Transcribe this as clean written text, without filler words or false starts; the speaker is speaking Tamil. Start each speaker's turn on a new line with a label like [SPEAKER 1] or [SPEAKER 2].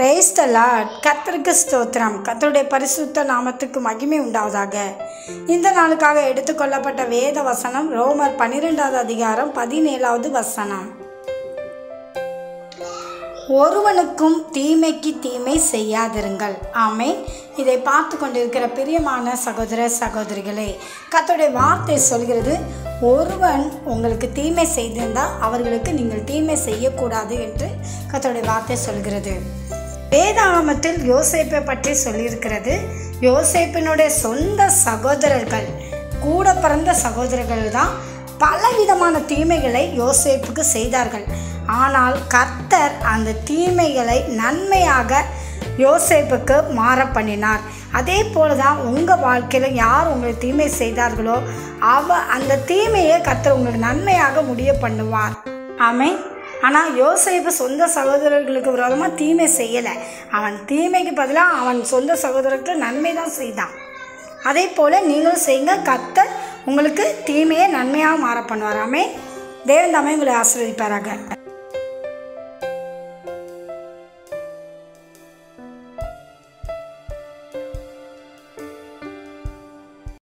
[SPEAKER 1] Praise the Lord. கர்த்தருக்கு ஸ்தோத்திரம். கர்த்தருடைய பரிசுத்த நாமத்துக்கு மகிமை உண்டாவதாக. இந்த நாளுக்காக எடுத்துக்கொள்ளப்பட்ட வேத வசனம் ரோமர் 12வது அதிகாரம் 17வது வசனம். ஒருவனுக்கும் தீமைக்கு தீமை செய்யாதிருங்கள். ஆமென். இதை பார்த்து கொண்டிருக்கிற பிரியமான சகோதர சகோதரிகளே, கர்த்தருடைய வார்த்தை சொல்கிறது, ஒருவன் உங்களுக்கு தீமை செய்திருந்தால் அவர்களுக்கு நீங்கள் தீமை செய்யக்கூடாது என்று கர்த்தருடைய வார்த்தை சொல்கிறது. வேதாகமத்தில் யோசேப்பை பற்றி சொல்லியிருக்கிறது. யோசேப்பினுடைய சொந்த சகோதரர்கள், கூட பிறந்த சகோதரர்கள் தான் பலவிதமான தீமைகளை யோசேப்புக்கு செய்தார்கள். ஆனால் கர்த்தர் அந்த தீமைகளை நன்மையாக யோசேப்புக்கு மாற பண்ணினார். அதே போல தான் உங்கள் வாழ்க்கையில் யார் உங்களுக்கு தீமை செய்தார்களோ அந்த தீமையை கர்த்தர் உங்களுக்கு நன்மையாக முடிய பண்ணுவார். ஆமென். ஆனால் யோசேப்பு சொந்த சகோதரர்களுக்கு விரோதமாக தீமை செய்யலை. அவன் தீமைக்கு பதிலாக அவன் சொந்த சகோதரர்களுக்கு நன்மை தான் செய்தான். அதே போல் நீங்களும் செய்யுங்க. கர்த்தர் உங்களுக்கு தீமையை நன்மையாக மாற பண்ணுவார். ஆமென். தேவன் தாமே உங்களை ஆசீர்வதிப்பாராக.